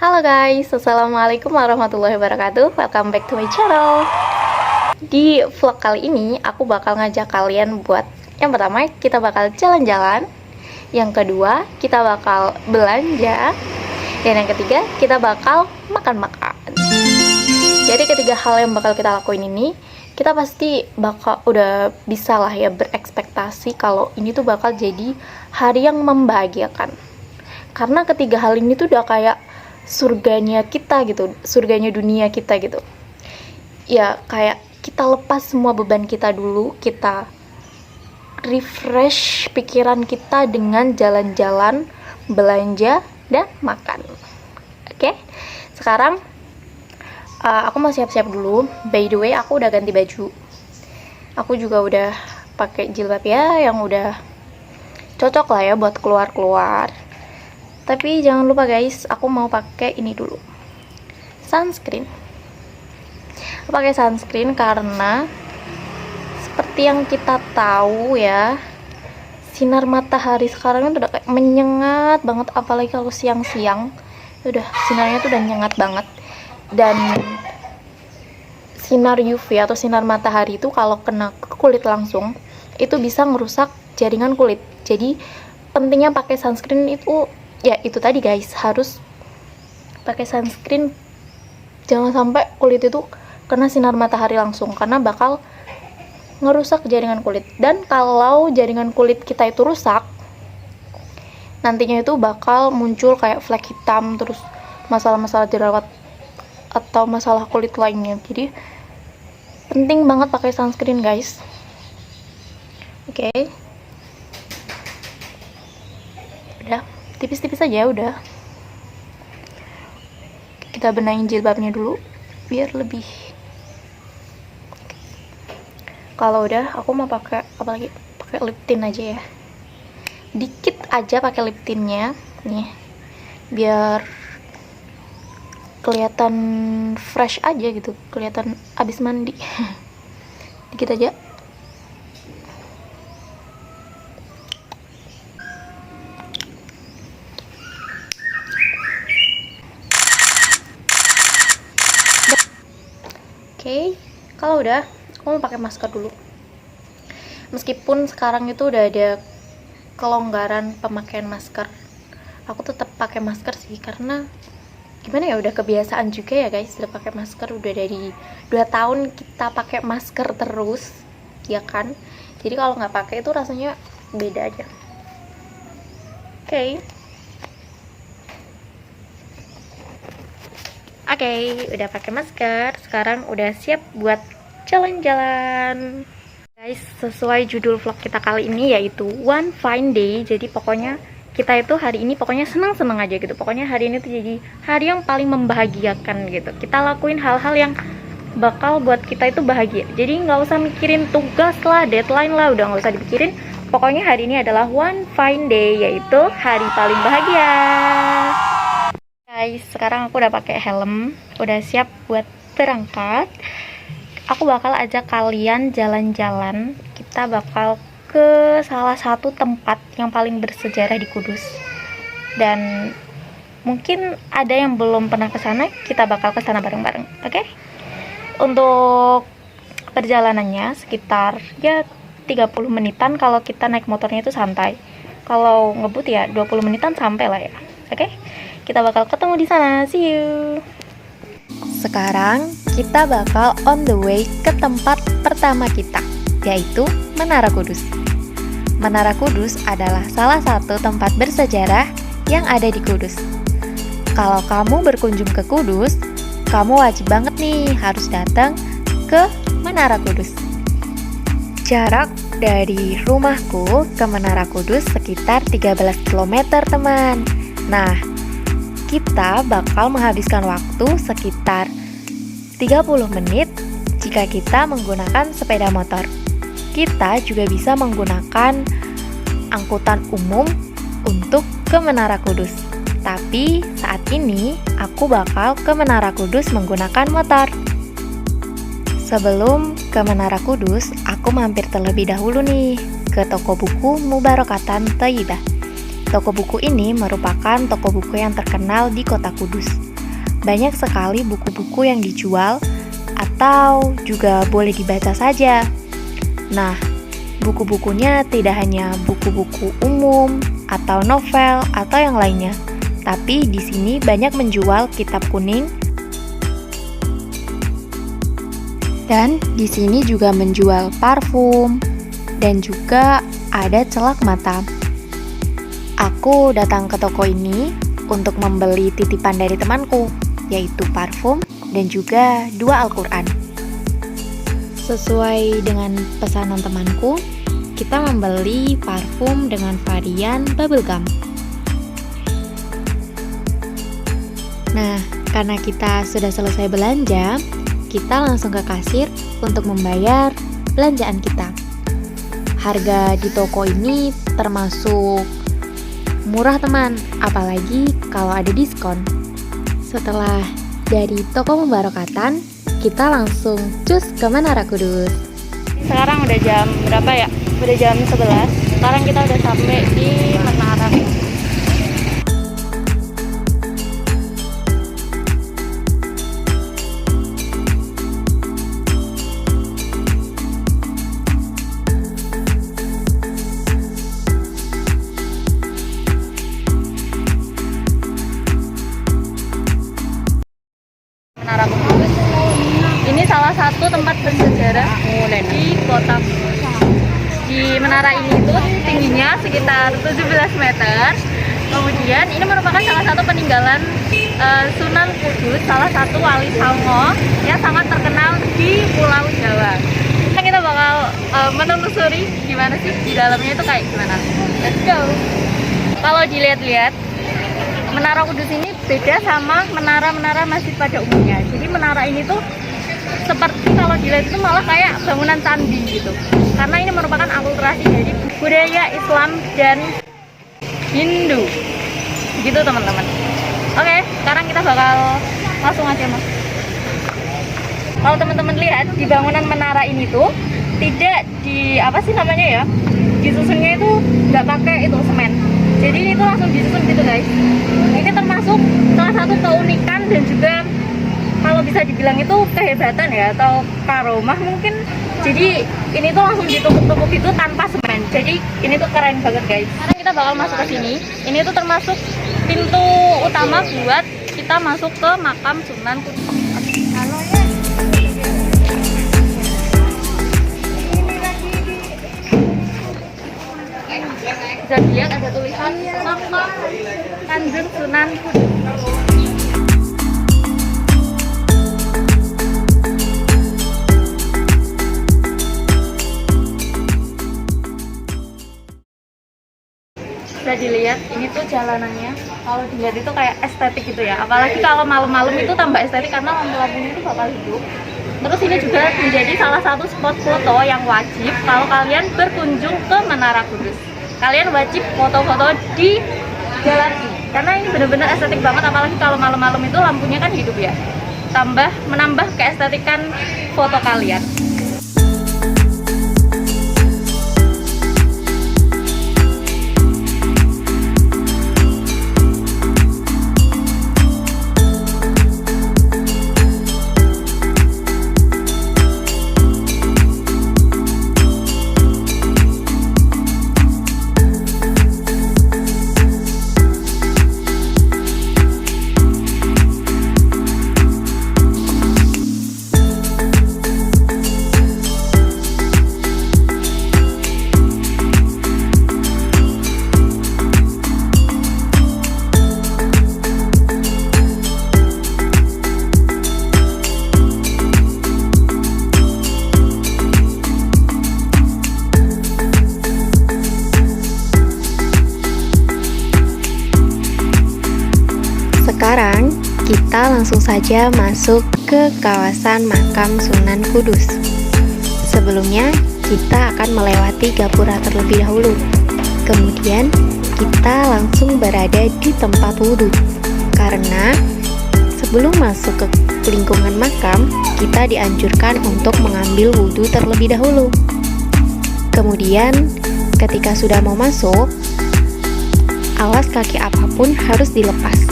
Halo guys, assalamualaikum warahmatullahi wabarakatuh. Welcome back to my channel. Di vlog kali ini aku bakal ngajak kalian buat, yang pertama kita bakal jalan-jalan, yang kedua kita bakal belanja, dan yang ketiga kita bakal makan-makan. Jadi ketiga hal yang bakal kita lakuin ini, kita pasti bakal udah bisa lah ya berekspektasi kalau ini tuh bakal jadi hari yang membahagiakan. Karena ketiga hal ini tuh udah kayak surganya kita gitu, surganya dunia kita gitu. Ya kayak kita lepas semua beban kita dulu, kita refresh pikiran kita dengan jalan-jalan, belanja, dan makan. Oke, sekarang aku mau siap-siap dulu. By the way, aku udah ganti baju. Aku juga udah pakai jilbab ya, yang udah cocok lah ya buat keluar-keluar. Tapi jangan lupa guys, aku mau pakai ini dulu, sunscreen. Aku pakai sunscreen karena seperti yang kita tahu ya, sinar matahari sekarang itu udah kayak menyengat banget, apalagi kalau siang-siang. Udah sinarnya tuh udah nyengat banget. Dan sinar UV atau sinar matahari itu kalau kena ke kulit langsung itu bisa ngerusak jaringan kulit. Jadi pentingnya pakai sunscreen itu ya itu tadi guys, harus pakai sunscreen. Jangan sampai kulit itu kena sinar matahari langsung, karena bakal ngerusak jaringan kulit. Dan kalau jaringan kulit kita itu rusak, nantinya itu bakal muncul kayak flek hitam, terus masalah-masalah jerawat atau masalah kulit lainnya. Jadi penting banget pakai sunscreen guys. Oke. Udah tipis-tipis aja, udah. Kita benahin jilbabnya dulu biar lebih. Kalau udah, aku mau pakai apa lagi? Pakai lip tint aja ya. Dikit aja pakai lip tintnya nih, biar kelihatan fresh aja gitu, kelihatan abis mandi. Dikit aja. Oke, kalau udah, aku mau pakai masker dulu. Meskipun sekarang itu udah ada kelonggaran pemakaian masker, aku tetap pakai masker sih, karena gimana ya, udah kebiasaan juga ya guys, udah pakai masker. Udah dari 2 tahun kita pakai masker terus, ya kan? Jadi kalau nggak pakai itu rasanya beda aja. Oke, udah pakai masker. Sekarang udah siap buat jalan-jalan. Guys, sesuai judul vlog kita kali ini yaitu One Fine Day. Jadi pokoknya kita itu hari ini pokoknya senang-senang aja gitu. Pokoknya hari ini tuh jadi hari yang paling membahagiakan gitu. Kita lakuin hal-hal yang bakal buat kita itu bahagia. Jadi nggak usah mikirin tugas lah, deadline lah, udah nggak usah dipikirin. Pokoknya hari ini adalah One Fine Day, yaitu hari paling bahagia. Guys, sekarang aku udah pakai helm, udah siap buat berangkat. Aku bakal ajak kalian jalan-jalan. Kita bakal ke salah satu tempat yang paling bersejarah di Kudus. Dan mungkin ada yang belum pernah ke sana, kita bakal ke sana bareng-bareng. Oke? Untuk perjalanannya sekitar ya 30 menitan kalau kita naik motornya itu santai. Kalau ngebut ya 20 menitan sampai lah ya. Oke? Kita bakal ketemu di sana. See you. Sekarang kita bakal on the way ke tempat pertama kita, yaitu Menara Kudus. Menara Kudus adalah salah satu tempat bersejarah yang ada di Kudus. Kalau kamu berkunjung ke Kudus, kamu wajib banget nih harus datang ke Menara Kudus. Jarak dari rumahku ke Menara Kudus sekitar 13 km teman. Nah, kita bakal menghabiskan waktu sekitar 30 menit jika kita menggunakan sepeda motor. Kita juga bisa menggunakan angkutan umum untuk ke Menara Kudus. Tapi saat ini aku bakal ke Menara Kudus menggunakan motor. Sebelum ke Menara Kudus, aku mampir terlebih dahulu nih ke toko buku Mubarokatan Thayyibah. Toko buku ini merupakan toko buku yang terkenal di kota Kudus. banyak sekali buku-buku yang dijual atau juga boleh dibaca saja. Nah, buku-bukunya tidak hanya buku-buku umum atau novel atau yang lainnya, tapi di sini banyak menjual kitab kuning. Dan di sini juga menjual parfum dan juga ada celak mata. Aku datang ke toko ini untuk membeli titipan dari temanku, yaitu parfum dan juga 2 Al-Quran. Sesuai dengan pesanan temanku, kita membeli parfum dengan varian bubblegum. Nah, karena kita sudah selesai belanja, kita langsung ke kasir untuk membayar belanjaan kita. Harga di toko ini termasuk murah teman, apalagi kalau ada diskon. Setelah dari toko pembarokatan, kita langsung cus ke Menara Kudus. Sekarang udah jam berapa ya? Udah jam 11. Sekarang kita udah sampai di Menara Kudus. Menara Kudus. Ini salah satu tempat bersejarah di kota. Di menara ini itu tingginya sekitar 17 meter. Kemudian ini merupakan salah satu peninggalan Sunan Kudus, salah satu wali Songo yang sangat terkenal di Pulau Jawa. Nah, kita bakal menelusuri gimana sih di dalamnya itu kayak gimana. Let's go. Kalau dilihat-lihat, Menara Kudus ini beda sama menara-menara masjid pada umumnya. Jadi menara ini tuh seperti kalau dilihat itu malah kayak bangunan candi gitu. Karena ini merupakan akulturasi dari budaya Islam dan Hindu. Gitu teman-teman. Oke, sekarang kita bakal langsung aja mas. Kalau teman-teman lihat di bangunan menara ini tuh tidak di apa sih namanya ya? Disusunnya itu nggak pakai itu semen. Jadi ini tuh langsung disusun gitu guys. Ini termasuk salah satu keunikan dan juga kalau bisa dibilang itu kehebatan ya atau karomah mungkin. Jadi ini tuh langsung ditumpuk-tumpuk itu tanpa semen. Jadi ini tuh keren banget guys. Sekarang kita bakal masuk ke sini. Ini tuh termasuk pintu utama buat kita masuk ke makam Sunan Kudus. Halo ya. Bisa dilihat ada tulisan makam Kanjeng Sunan Kudus. Bisa dilihat ini tuh jalanannya, kalau dilihat itu kayak estetik gitu ya, apalagi kalau malam-malam itu tambah estetik karena lampu-lampunya itu bakal hidup. Terus ini juga menjadi salah satu spot foto yang wajib kalau kalian berkunjung ke Menara Kudus. Kalian wajib foto-foto di jalan ini karena ini bener-bener estetik banget, apalagi kalau malam-malam itu lampunya kan hidup ya, menambah keestetikan foto kalian. Sekarang kita langsung saja masuk ke kawasan makam Sunan Kudus. Sebelumnya kita akan melewati gapura terlebih dahulu. Kemudian kita langsung berada di tempat wudhu. Karena sebelum masuk ke lingkungan makam, kita dianjurkan untuk mengambil wudhu terlebih dahulu. Kemudian ketika sudah mau masuk, alas kaki apapun harus dilepas.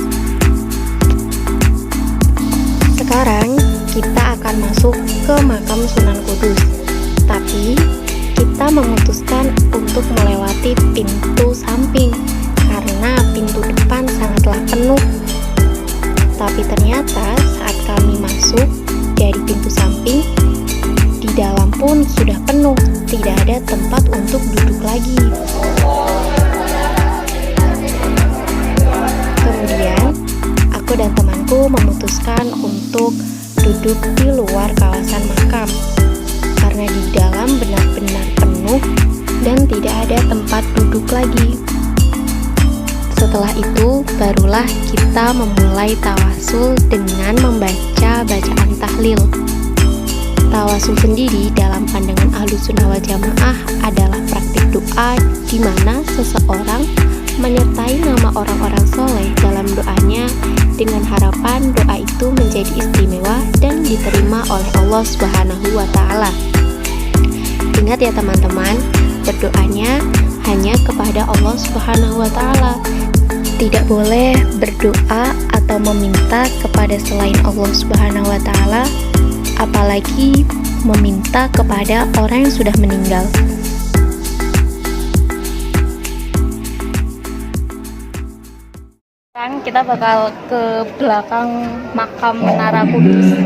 masuk ke makam Sunan Kudus. Tapi kita memutuskan untuk melewati pintu samping karena pintu depan sangatlah penuh. Tapi ternyata saat kami masuk dari pintu samping, di dalam pun sudah penuh, tidak ada tempat untuk duduk lagi. Kemudian, aku dan temanku memutuskan untuk duduk di luar kawasan makam karena di dalam benar-benar penuh dan tidak ada tempat duduk lagi. Setelah itu, barulah kita memulai tawasul dengan membaca bacaan tahlil. Tawasul sendiri dalam pandangan Ahlus Sunnah wal Jamaah adalah praktik doa di mana seseorang menyertai nama orang-orang soleh dalam doanya dengan harapan doa itu menjadi istimewa dan diterima oleh Allah Subhanahu wa Ta'ala. Ingat ya teman-teman, berdoanya hanya kepada Allah Subhanahu wa Ta'ala. Tidak boleh berdoa atau meminta kepada selain Allah Subhanahu wa Ta'ala, apalagi meminta kepada orang yang sudah meninggal. Sekarang kita bakal ke belakang makam Menara Kudus.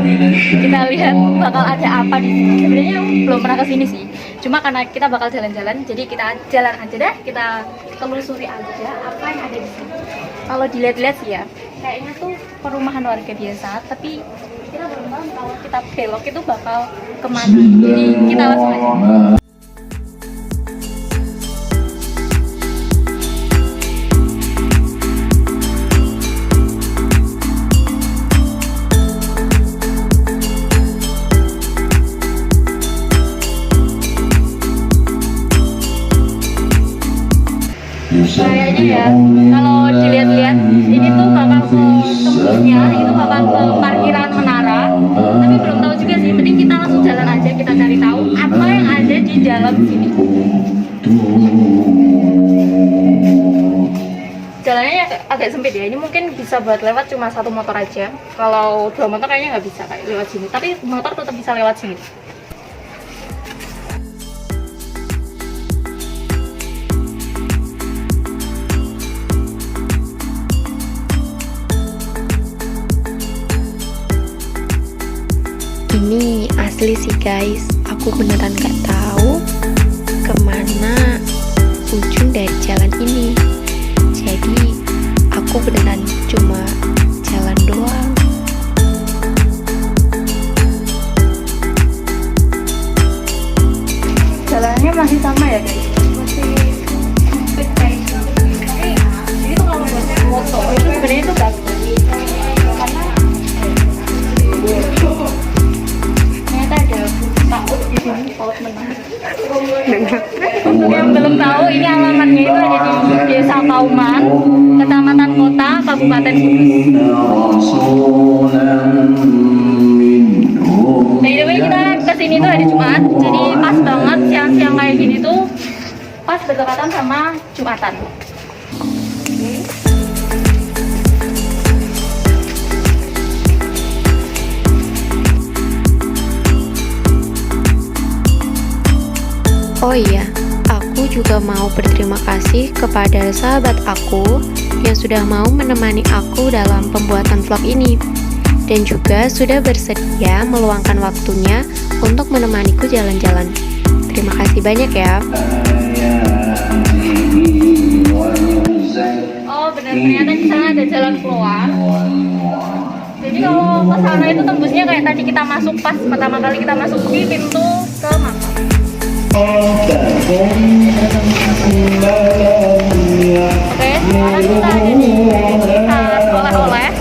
Kita lihat bakal ada apa di sini. Sebenarnya belum pernah ke sini sih. Cuma karena kita bakal jalan-jalan, jadi kita jalan aja deh. Kita telusuri aja apa yang ada di sini. Kalau dilihat-lihat sih ya, kayaknya tuh perumahan warga biasa, tapi kita belum tahu kalau kita belok itu bakal kemana. Jadi kita langsung aja. Kayaknya ya, kalau dilihat-lihat ini tuh bakal ke tembusnya, itu bakal ke parkiran menara. Tapi belum tahu juga sih, penting kita langsung jalan aja, kita cari tahu apa yang ada di dalam sini. Jalannya ya agak sempit ya, ini mungkin bisa buat lewat cuma satu motor aja. Kalau dua motor kayaknya nggak bisa kayak lewat sini, tapi motor tetap bisa lewat sini. Ini asli sih guys, aku beneran gak tahu kemana ujung dari jalan ini. Jadi aku beneran cuma jalan doang. Jalannya masih sama ya guys, masih sempit kayak ini. Ini tuh kalau buat motor itu sebenarnya itu bagus karena ada paut di sini, paut menara. Untuk yang belum tahu, ini alamatnya itu ada di Desa Kauman, Kecamatan Kota, Kabupaten Kudus. By the way, kita kesini tuh hari Jumat, jadi pas banget siang-siang kayak gini tuh pas berdekatan sama Jumatan. Oh iya, aku juga mau berterima kasih kepada sahabat aku yang sudah mau menemani aku dalam pembuatan vlog ini dan juga sudah bersedia meluangkan waktunya untuk menemaniku jalan-jalan. Terima kasih banyak ya. Oh benar, ternyata di sana ada jalan keluar. Jadi kalau ke sana itu tembusnya kayak tadi kita masuk pas pertama kali kita masuk di pintu ke makam. Oke, sekarang kita ada di saat oleh-oleh.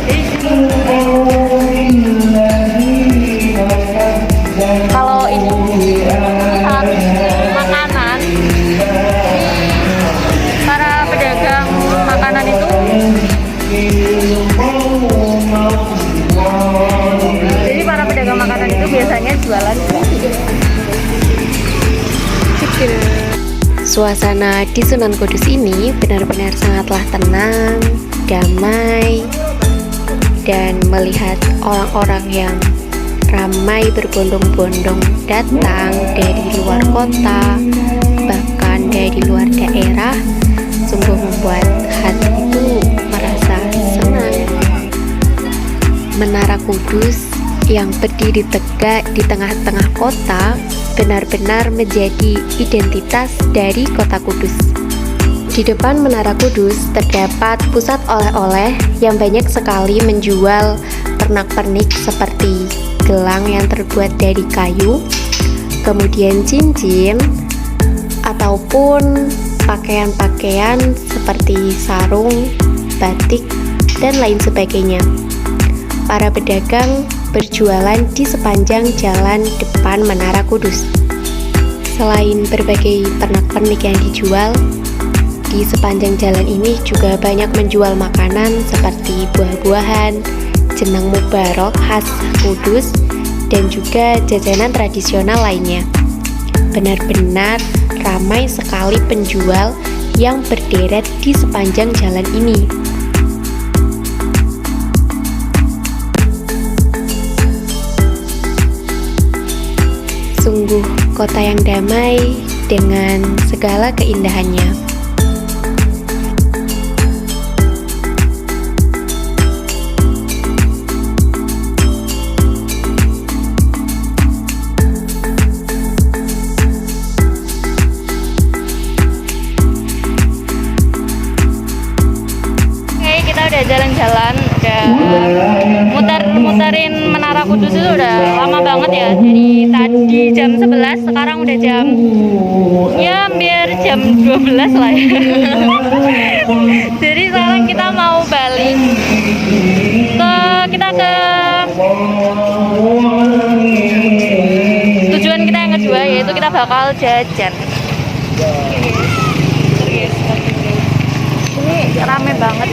Kalau ini saat makanan, para pedagang makanan itu jadi para pedagang makanan itu biasanya jualan. Suasana di Sunan Kudus ini benar-benar sangatlah tenang, damai, dan melihat orang-orang yang ramai berbondong-bondong datang dari luar kota, bahkan dari luar daerah, sungguh membuat hati itu merasa senang. Menara Kudus yang berdiri tegak di tengah-tengah kota benar-benar menjadi identitas dari kota Kudus. Di depan Menara Kudus terdapat pusat oleh-oleh yang banyak sekali menjual pernak-pernik seperti gelang yang terbuat dari kayu, kemudian cincin, ataupun pakaian-pakaian seperti sarung, batik, dan lain sebagainya. Para pedagang berjualan di sepanjang jalan depan Menara Kudus. Selain berbagai pernak-pernik yang dijual, di sepanjang jalan ini juga banyak menjual makanan seperti buah-buahan, jenang mubarok khas Kudus, dan juga jajanan tradisional lainnya. Benar-benar ramai sekali penjual yang berderet di sepanjang jalan ini. Sungguh kota yang damai dengan segala keindahannya. Udah jalan-jalan, udah muter-muterin Menara Kudus itu udah lama banget ya. Dari tadi jam 11, sekarang udah jam ya hampir jam 12 lah ya. Jadi sekarang kita mau balik ke tujuan kita yang kedua, yaitu kita bakal jajan. Ini rame banget.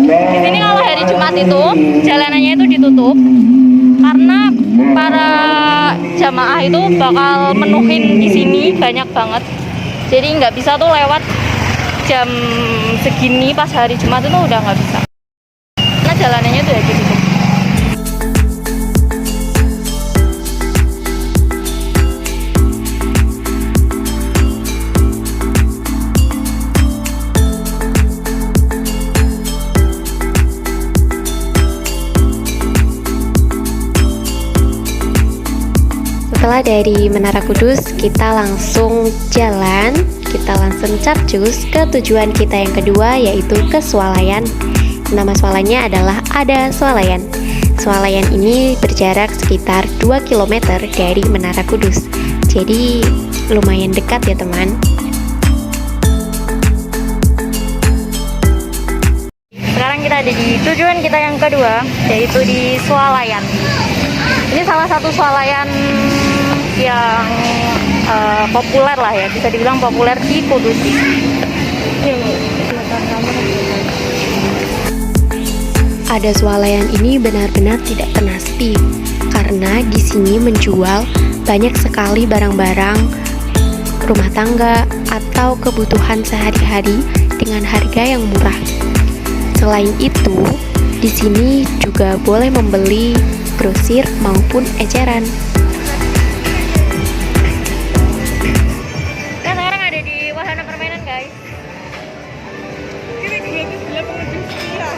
Di sini kalau hari Jumat itu jalanannya itu ditutup karena para jamaah itu bakal menuhin di sini banyak banget. Jadi nggak bisa tuh lewat jam segini pas hari Jumat itu udah nggak bisa. Karena jalanannya tuh ya ditutup. Setelah dari Menara Kudus, kita langsung jalan, kita langsung capcus ke tujuan kita yang kedua, yaitu ke Swalayan. Nama swalayannya adalah Ada Swalayan. Swalayan ini berjarak sekitar 2 km dari Menara Kudus. Jadi lumayan dekat ya teman. Sekarang kita ada di tujuan kita yang kedua, yaitu di Swalayan. Ini salah satu swalayan yang populer lah ya, bisa dibilang populer di Kudus. Ada Swalayan ini benar-benar tidak pernah sepi karena di sini menjual banyak sekali barang-barang rumah tangga atau kebutuhan sehari-hari dengan harga yang murah. Selain itu, di sini juga boleh membeli grosir maupun eceran. Kita sekarang ada di wahana permainan, guys. Ini juga sebelah pengunjung setia.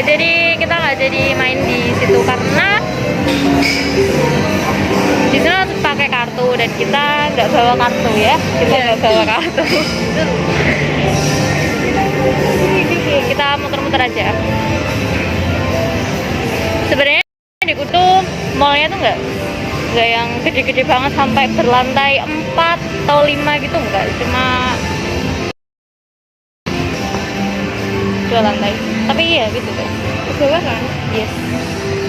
Jadi kita nggak jadi main di situ karena di sana harus pakai kartu dan kita nggak bawa kartu ya, kita nggak bawa kartu. Kita muter-muter aja. Sebenarnya di Kutu mallnya tuh nggak yang gede-gede banget sampai berlantai 4 atau 5 gitu, nggak, cuma 2 lantai. Tapi iya gitu guys. Bawah kan? Yes.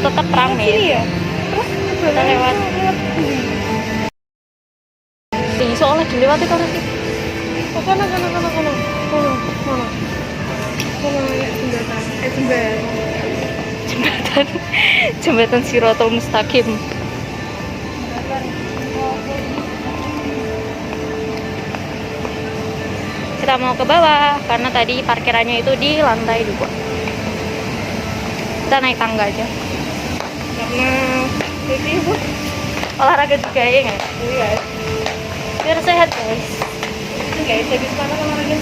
Tetap ramai. Ya? terus kita lewat. Soalnya dilewati kalau sih. Oh, kono jembatan. Jembatan Siratul Mustaqim. Kita mau ke bawah karena tadi parkirannya itu di lantai 2. Kita naik tangga aja Karena jadi bu, olahraga juga ya nggak? iya. Biar sehat guys. Guys, habis mana olahraga?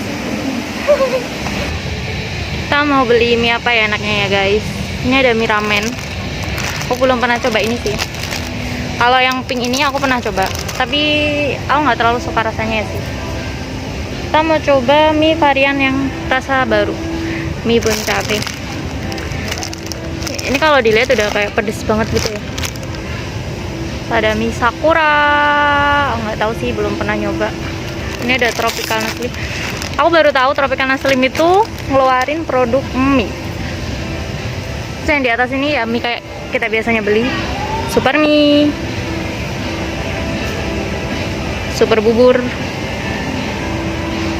Kita mau beli mie apa ya enaknya ya guys? Ini ada mie ramen. Aku belum pernah coba ini sih. Kalau yang pink ini aku pernah coba, tapi aku nggak terlalu suka rasanya sih. Kita mau coba mie varian yang rasa baru, mie bon cabe. Ini kalau dilihat udah kayak pedes banget gitu ya. Ada mie sakura, nggak tahu sih, belum pernah nyoba. Ini ada tropical slim. Aku baru tahu tropical slim itu ngeluarin produk mie. Terus yang di atas ini ya mie kayak kita biasanya beli, super mie, super bubur,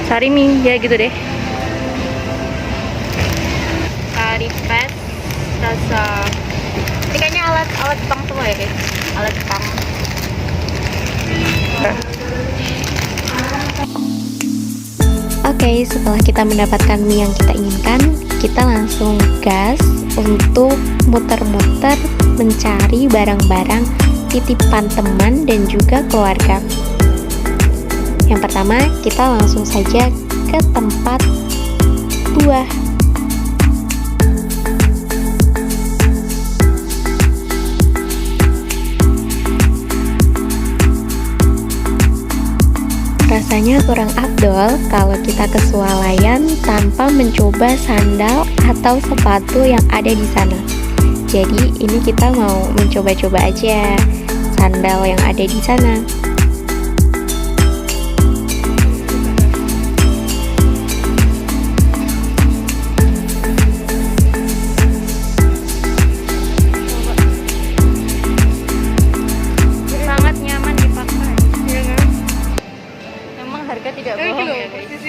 sari mie, ya gitu deh. Kari pet rasa, ini kayaknya alat Jepang semua ya guys, alat Jepang. Oke, setelah kita mendapatkan mie yang kita inginkan, kita langsung gas untuk muter-muter mencari barang-barang titipan teman dan juga keluarga. Yang pertama, kita langsung saja ke tempat buah. Rasanya kurang afdol kalau kita ke swalayan tanpa mencoba sandal atau sepatu yang ada di sana. Jadi ini kita mau mencoba-coba aja sandal yang ada di sana. Sangat nyaman dipakai. Iya kan? Memang harga tidak Ini bohong loh, ya guys. posisi.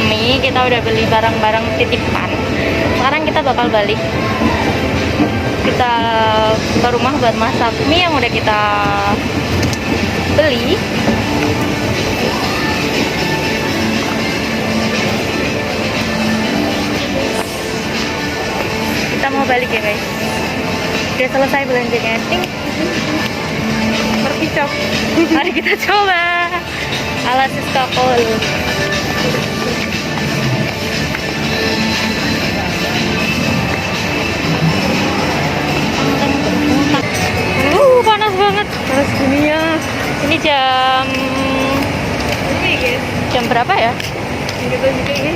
Mie kita udah beli barang-barang titipan. Sekarang kita bakal balik. Kita ke rumah buat masak mie yang udah kita beli. Kita mau balik ya guys. Udah selesai belanjanya. Ting. Berkicap. Mari kita coba ala Siska Kol. Panas banget. Panas dunia. Ini jam Ini guys. jam berapa ya? Gitu juga ini.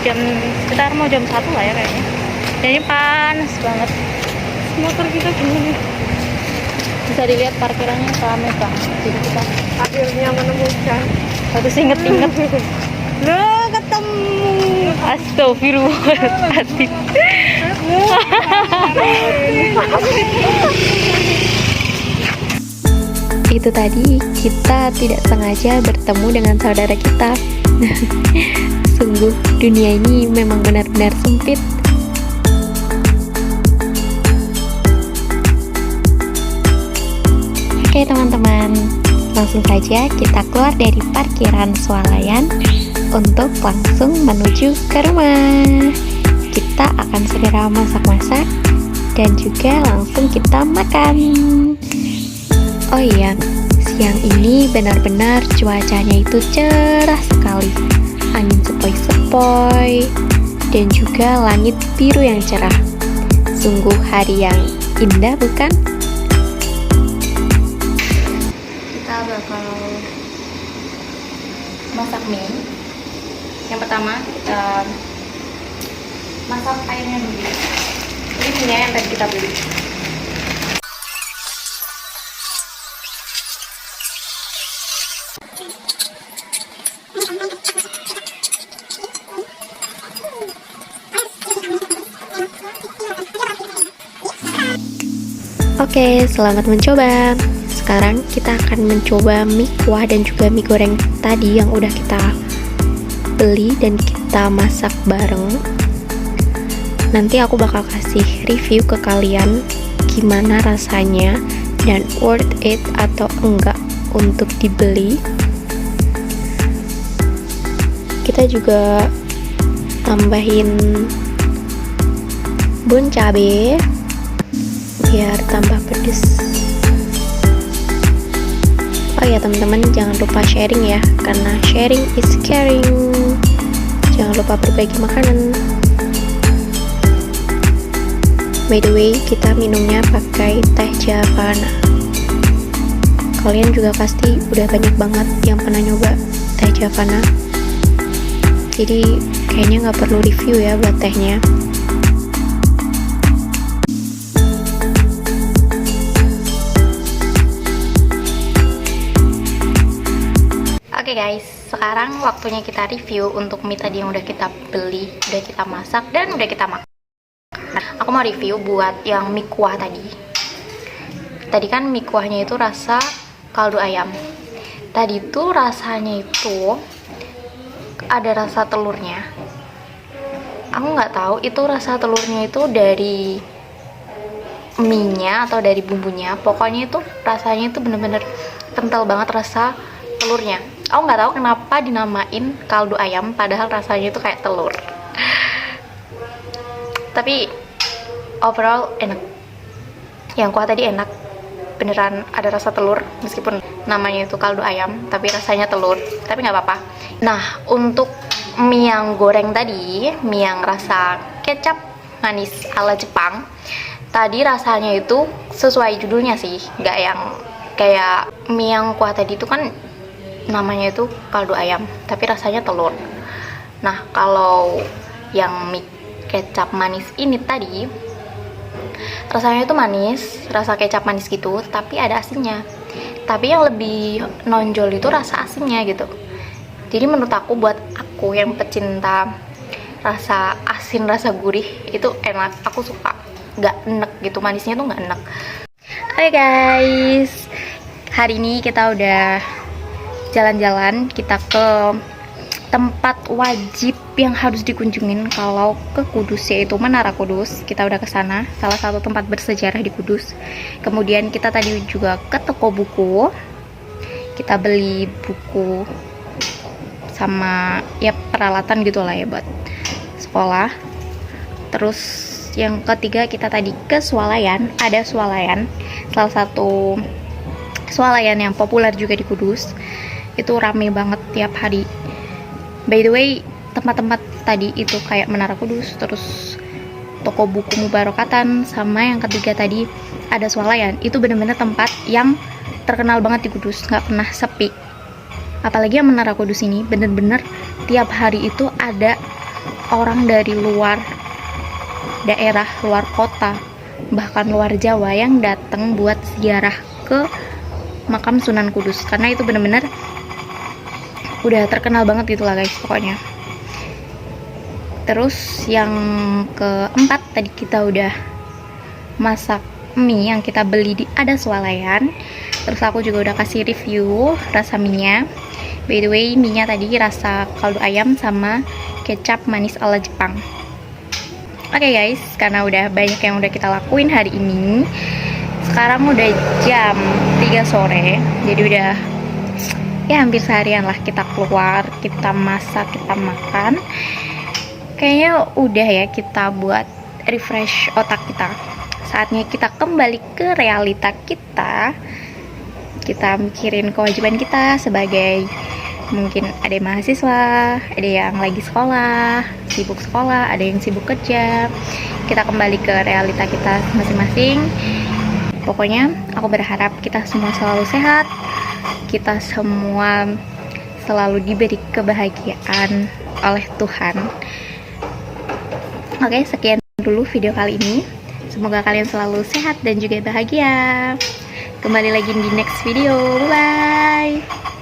Jam sekitar mau jam 1 lah ya kayaknya. Dan ini panas banget. Motor kita gimana? Bisa dilihat parkirannya rame banget. Jadi kita Akhirnya menemukan. harus inget-inget. Loh, ketemu. Astagfirullahaladzim. Itu tadi kita tidak sengaja bertemu dengan saudara kita. Sungguh dunia ini memang benar-benar sempit. Oke teman-teman, langsung saja kita keluar dari parkiran swalayan untuk langsung menuju ke rumah. Kita akan segera masak-masak dan juga langsung kita makan. Oh iya, siang ini benar-benar cuacanya itu cerah sekali. Angin sepoi-sepoi dan juga langit biru yang cerah. Sungguh hari yang indah, bukan? Kita bakal masak mie. Yang pertama kita masak airnya dulu. Ini minyak yang tadi kita beli. Oke, selamat mencoba. Sekarang kita akan mencoba mie kuah dan juga mie goreng tadi yang udah kita beli dan kita masak bareng. Nanti aku bakal kasih review ke kalian gimana rasanya dan worth it atau enggak untuk dibeli. Kita juga tambahin bun cabe biar tambah pedes. Oh ya teman-teman, jangan lupa sharing ya, karena sharing is caring. Jangan lupa berbagi makanan. By the way, kita minumnya pakai teh Javana. Kalian juga pasti udah banyak banget yang pernah nyoba teh Javana, jadi kayaknya nggak perlu review ya buat tehnya. Oke guys, sekarang waktunya kita review untuk mie tadi yang udah kita beli, udah kita masak, dan udah kita makan. Aku mau review buat yang mie kuah tadi. Tadi kan mie kuahnya itu rasa kaldu ayam. Tadi tuh rasanya itu ada rasa telurnya. Aku nggak tahu itu rasa telurnya itu dari mie-nya atau dari bumbunya. Pokoknya itu rasanya itu bener-bener kental banget rasa telurnya. Aku nggak tahu kenapa dinamain kaldu ayam padahal rasanya itu kayak telur. Tapi overall enak. Yang kuah tadi enak, beneran ada rasa telur meskipun namanya itu kaldu ayam tapi rasanya telur, tapi nggak apa-apa. Nah, untuk mie yang goreng tadi, mie yang rasa kecap manis ala Jepang tadi, rasanya itu sesuai judulnya sih, nggak yang kayak mie yang kuah tadi itu kan namanya itu kaldu ayam tapi rasanya telur. Nah, kalau yang mie kecap manis ini tadi rasanya itu manis, rasa kecap manis gitu, tapi ada asinnya. Tapi yang lebih nonjol itu rasa asinnya gitu. Jadi menurut aku, buat aku yang pecinta rasa asin, rasa gurih, itu enak, aku suka. Nggak enek gitu, manisnya tuh nggak enek. Oke guys, hari ini kita udah jalan-jalan, kita ke tempat wajib yang harus dikunjungin kalau ke Kudus, yaitu Menara Kudus. Kita udah ke sana, salah satu tempat bersejarah di Kudus. Kemudian kita tadi juga ke toko buku. Kita beli buku sama ya peralatan gitu lah ya buat sekolah. Terus yang ketiga kita tadi ke swalayan. Ada swalayan, salah satu swalayan yang populer juga di Kudus. Itu rame banget tiap hari. By the way, tempat-tempat tadi itu kayak Menara Kudus, terus toko buku Mubarokatan, sama yang ketiga tadi ada swalayan. Itu bener-bener tempat yang terkenal banget di Kudus, nggak pernah sepi. Apalagi yang Menara Kudus ini bener-bener tiap hari itu ada orang dari luar daerah, luar kota, bahkan luar Jawa yang datang buat ziarah ke makam Sunan Kudus, karena itu bener-bener udah terkenal banget gitu lah guys pokoknya. Terus yang keempat tadi kita udah masak mie yang kita beli di Ada Swalayan. Terus aku juga udah kasih review rasa mie-nya. By the way, mie-nya tadi rasa kaldu ayam sama kecap manis ala Jepang. Oke guys, karena udah banyak yang udah kita lakuin hari ini, sekarang udah jam 3 sore, jadi udah ya hampir seharian lah kita keluar, kita masak, kita makan. Kayaknya udah ya kita buat refresh otak kita. Saatnya kita kembali ke realita kita. Kita mikirin kewajiban kita sebagai mungkin ada yang mahasiswa, ada yang lagi sekolah, ada yang sibuk kerja. Kita kembali ke realita kita masing-masing. Pokoknya aku berharap kita semua selalu sehat, kita semua selalu diberi kebahagiaan oleh Tuhan. Oke, sekian dulu video kali ini. Semoga kalian selalu sehat dan juga bahagia. Kembali lagi di next video. Bye.